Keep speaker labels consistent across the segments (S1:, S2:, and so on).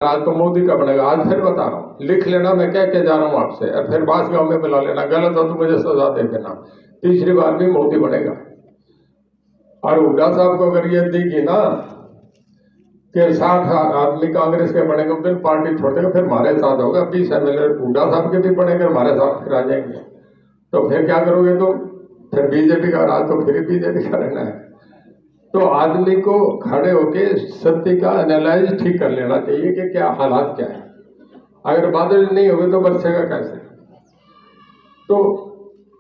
S1: आज तो मोदी का बनेगा। आज फिर बता रहा हूँ, लिख लेना मैं क्या क्या जा रहा हूँ आपसे, और फिर बास गांव में बुला लेना, गलत हो तो मुझे सजा दे देना। तीसरी बार भी मोदी बनेगा। और हुड्डा साहब को अगर ये देगी ना कि 60 आदमी कांग्रेस के बनेंगे, उस दिन पार्टी छोड़ देगा, फिर हमारे साथ होगा। 20 MLA हुड्डा साहब के भी बनेंगे, हमारे साथ फिर आ जाएंगे। तो फिर क्या करोगे तुम? फिर बीजेपी का राज तो फिर बीजेपी का रहना है। तो आदमी को खड़े होके सत्य का एनालाइज ठीक कर लेना चाहिए कि क्या हालात क्या है। अगर बादल नहीं होंगे तो बरसेगा कैसे? तो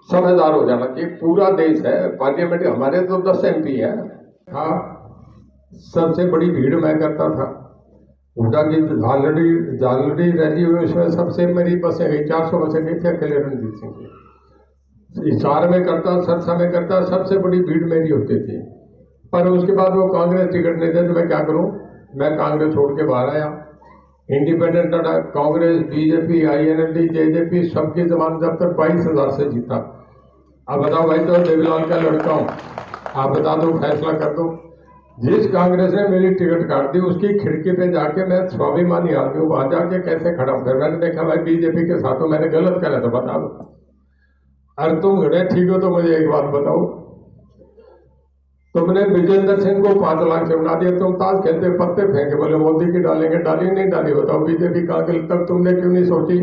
S1: समझदार हो जाना चाहिए। पूरा देश है, पार्लियामेंट हमारे तो 10 MP है। हाँ, सबसे बड़ी भीड़ मैं करता था। हुड्डा की झालड़ी रैली हुई, उसमें सबसे मेरी बसें गई, 400 बसें गई थी अकेले रणजीत सिंह की। हिसार में करता, सरसा में करता, सबसे बड़ी भीड़ मेरी होती थी। पर उसके बाद वो कांग्रेस टिकट नहीं दे तो मैं क्या करूं? मैं कांग्रेस छोड़ के बाहर आया, इंडिपेंडेंट लड़ा। कांग्रेस, बीजेपी, INLD, JJP सबकी जमानत जब तक 22,000 से जीता। अब बताओ भाई, तो देवीलाल का लड़का हूं, आप बता दो, फैसला कर दो। जिस कांग्रेस ने मेरी टिकट काट दी, उसकी खिड़की पे जाके मैं स्वाभिमानी आदमी हूं, वहां जाके कैसे खड़ा हूं? फिर मैंने देखा भाई बीजेपी के साथ मैंने गलत करा तो बता दो। अरे तुम घड़े ठीक हो तो मुझे एक बात बताओ, तुमने विजेंद्र सिंह को 5 लाख से उड़ा दिया, तुम ताश खेलते पत्ते फेंके, बोले मोदी की डालेंगे, डाली नहीं डाली? बताओ बीजेपी का तक तुमने क्यों नहीं सोची?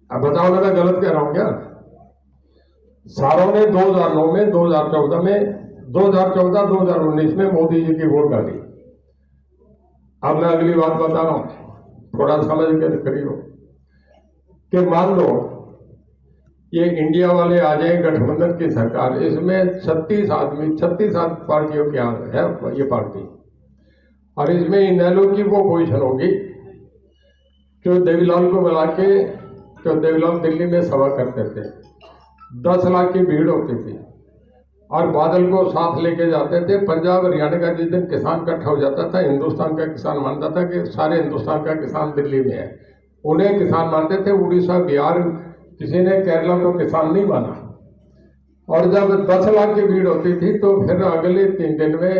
S1: अब बताओ ना, मैं गलत कह रहा हूं क्या? सारों ने 2009 में, 2014 में, 2014, 2019 में मोदी जी की वोट डाली। अब मैं अगली बात बता रहा हूं, थोड़ा समझ के करियो कि मान लो ये इंडिया वाले आ जाए, गठबंधन की सरकार, इसमें 36 आदमी, 36 पार्टियों की है ये पार्टी, और इसमें इनेलो की वो पोजीशन होगी जो देवीलाल को बुला के, जो देवीलाल दिल्ली में सभा करते थे, 10 लाख की भीड़ होती थी, और बादल को साथ लेके जाते थे। पंजाब हरियाणा का जिस दिन किसान इकट्ठा हो जाता था, हिंदुस्तान का किसान मानता था कि सारे हिंदुस्तान का किसान दिल्ली में है, उन्हें किसान मानते थे। उड़ीसा, बिहार, किसी ने केरला को किसान नहीं माना। और जब 10 लाख की भीड़ होती थी तो फिर अगले 3 दिन में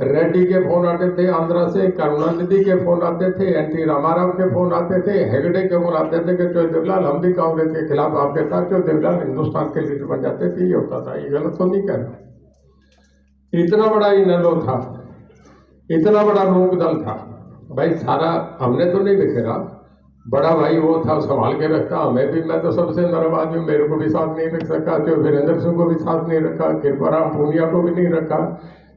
S1: रेड्डी के फोन आते थे, आंध्रा से करुणानिधि के फोन आते थे, NT रामाराव के फोन आते थे, हेगड़े के फोन आते थे कि जो देवलाल हम भी कांग्रेस के खिलाफ आपके साथ, जो देवलाल हिंदुस्तान के लीडर बन जाते थे। ये होता था, ये गलत तो नहीं कहना। इतना बड़ा इनेलो था, इतना बड़ा लोक दल था भाई, सारा हमने तो नहीं बिखेरा, बड़ा भाई वो था, संभाल के रखता। हमें भी, मैं तो सबसे नरम आदमी, मेरे को भी साथ नहीं रख सका, जो वीरेंद्र सिंह को भी साथ नहीं रखा, कृपाराम पूनिया को भी नहीं रखा,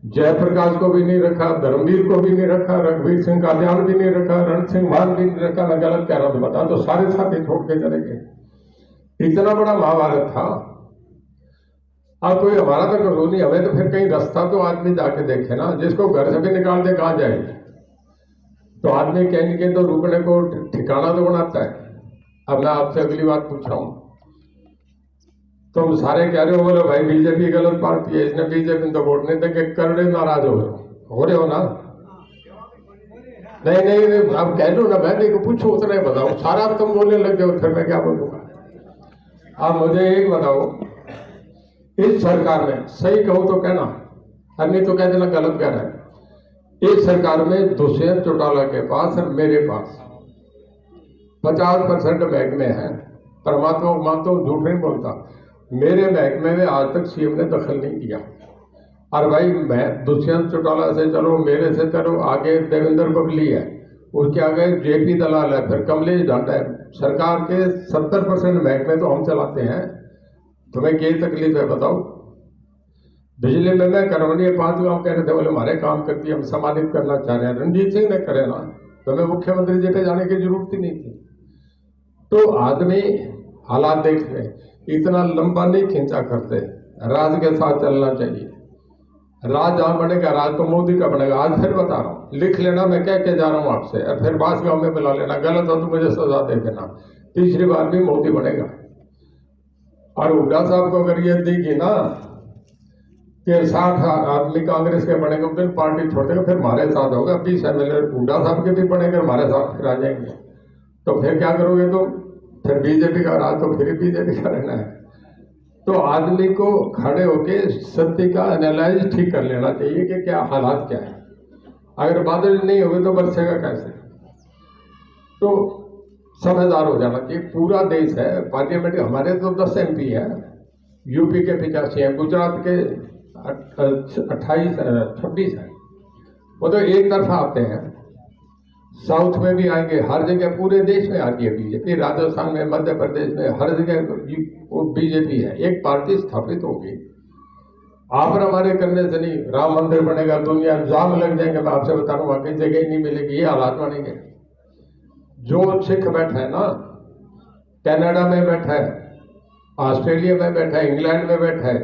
S1: जयप्रकाश को भी नहीं रखा, धर्मवीर को भी नहीं रखा, रघुवीर सिंह कादियान भी नहीं रखा, रण सिंह मान भी नहीं रखा। मैं गलत कह रहा हूं बता, तो सारे साथी छोड़ के चले गए। इतना बड़ा महाभारत था। अब कोई हमारा तो कसूर नहीं, हमें तो फिर कहीं रास्ता तो आदमी जाके देखे ना, जिसको घर से भी निकाल दे कहां जाए? तो आदमी कहीं के तो रुकने को ठिकाना तो बनाता है। अब मैं आपसे अगली बात पूछ रहा हूं, तुम सारे कह रहे हो, बोले भाई बीजेपी गलत पार्टी है, इसने बीजेपी तो वोट नहीं देंगे, करड़े नाराज हो रहे हो ना? नहीं, अब कह लो ना, मैं नहीं पूछो, उतना ही बताओ। सारा तुम बोलने लग जाओ, फिर मैं क्या बोलूंगा? आप मुझे एक बताओ, इस सरकार में, सही कहो तो कहना, नहीं तो कह देना गलत कह रहा है। इस सरकार में दुष्यंत चौटाला के पास और मेरे पास 50% महकमे हैं। परमात्मा को मानता हूं, झूठ नहीं बोलता। मेरे महकमे में आज तक CM ने दखल नहीं किया। और भाई मैं दुष्यंत चौटाला से चलो, मेरे से चलो, आगे देवेंद्र बबली है, उसके आगे JP दलाल है, फिर कमलेश ढांडा है। सरकार के 70% महकमे तो हम चलाते हैं। तुम्हें क्या तकलीफ है बताओ? बिजली में मैं करवनी 5 गांव कह रहे थे, बोले हमारे काम करती है, हम सम्मानित करना चाह रहे हैं। रणजीत सिंह ने करे ना, तो मैं मुख्यमंत्री जी पे जाने की जरूरत ही नहीं थी। तो आदमी हालात देख रहे, इतना लंबा नहीं खींचा करते, राज के साथ चलना चाहिए। राज जहां बनेगा, राज तो मोदी का बनेगा। आज फिर बता रहा हूं, लिख लेना मैं क्या क्या जा रहा हूं आपसे, और फिर बास गांव में बुला लेना, गलत हो तो मुझे सजा दे देना। तीसरी बार भी मोदी बनेगा। और हुड्डा साहब को अगर ये देगी ना कि 60 आदमी कांग्रेस के बनेंगे, उस दिन पार्टी छोड़ देगा, फिर हमारे साथ होगा। 20 MLA हुड्डा साहब के भी बनेंगे, हमारे साथ फिर आ जाएंगे। तो फिर क्या करोगे तुम? फिर बीजेपी का राज तो फिर बीजेपी का रहना है। तो आदमी को खड़े होके सत्य का एनालाइज ठीक कर लेना चाहिए कि क्या हालात क्या है। अगर बादल नहीं होंगे तो बरसेगा कैसे? तो समझदार हो जाना चाहिए। पूरा देश है, पार्लियामेंट हमारे तो 10 MP है, यूपी के 85 हैं, गुजरात के 26 है। वो तो एक तरफा आते हैं, साउथ में भी आएंगे, हर जगह पूरे देश में आती है बीजेपी। राजस्थान में, मध्य प्रदेश में, हर जगह वो बीजेपी है। एक पार्टी स्थापित होगी, आप और हमारे करने से नहीं। राम मंदिर बनेगा, दुनिया जाम लग जाएंगे, मैं आपसे बता रहा हूँ, वाकई जगह ही नहीं मिलेगी, ये हालात बनेंगे। जो सिख बैठा है ना, कनाडा में बैठा है, ऑस्ट्रेलिया में बैठा है, इंग्लैंड में बैठा है,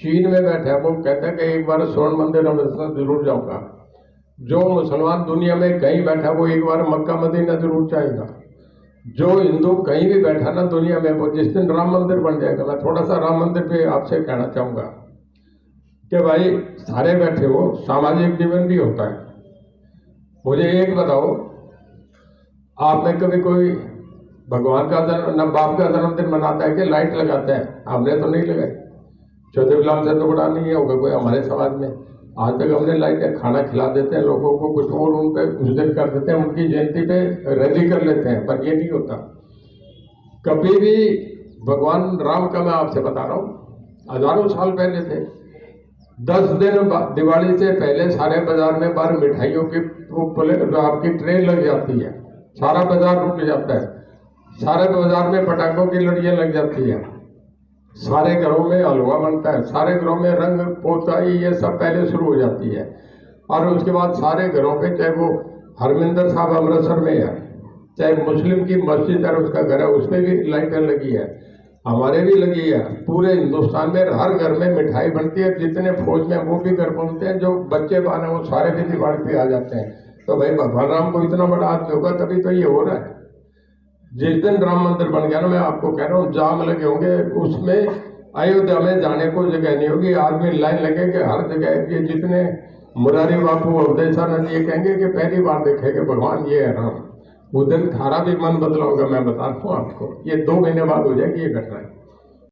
S1: चीन में बैठा है, वो कहता है कि एक बार स्वर्ण मंदिर अमृतसर जरूर जाऊंगा। जो मुसलमान दुनिया में कहीं बैठा, वो एक बार मक्का मदीना जरूर जाएगा। जो हिंदू कहीं भी बैठा ना दुनिया में, वो जिस दिन राम मंदिर बन जाएगा। मैं थोड़ा सा राम मंदिर पे आपसे कहना चाहूंगा कि भाई सारे बैठे हो, सामाजिक जीवन भी होता है। मुझे एक बताओ, आपने कभी कोई भगवान का जन्म, न बाप का जन्मदिन मनाता है कि लाइट लगाते हैं? हमने तो नहीं लगाई। चौधरी गुलाम से तो बड़ा नहीं होगा कोई हमारे समाज में। आज तक हमने लाइट, खाना खिला देते हैं लोगों को, कुछ और उन पर उस दिन कर देते हैं, उनकी जयंती पे रैली कर लेते हैं, पर ये नहीं होता कभी भी। भगवान राम का मैं आपसे बता रहा हूँ, हजारों साल पहले थे, 10 दिन दिवाली से पहले सारे बाजार में बाहर मिठाइयों की आपकी ट्रेन लग जाती है, सारा बाजार रुक जाता है, सारे बाजार में पटाखों की लड़ियां लग जाती है, सारे घरों में हलवा बनता है, सारे घरों में रंग पोताई ये सब पहले शुरू हो जाती है। और उसके बाद सारे घरों पे, चाहे वो हरमिंदर साहब अमृतसर में है, चाहे मुस्लिम की मस्जिद है उसका घर है, उसमें भी लाइटें लगी है, हमारे भी लगी है। पूरे हिंदुस्तान में हर घर में मिठाई बनती है, जितने फौज में वो भी घर पहुंचते हैं, जो बच्चे बाने वो सारे भी दिवाली पे आ जाते हैं। तो भाई भगवान राम को इतना बड़ा आदमी होगा तभी तो ये हो रहा है। जिस दिन राम मंदिर बन गया ना, मैं आपको कह रहा हूँ, जाम लगे होंगे, उसमें अयोध्या में जाने को जगह नहीं होगी, आदमी लाइन लगेंगे हर जगह। ये जितने मुरारी बापू और दयानंद ये कहेंगे कि पहली बार देखेंगे भगवान ये है राम, उस दिन थारा भी मन बदला होगा। मैं बता रहा हूँ आपको, ये 2 महीने बाद हो जाएगी ये घटना।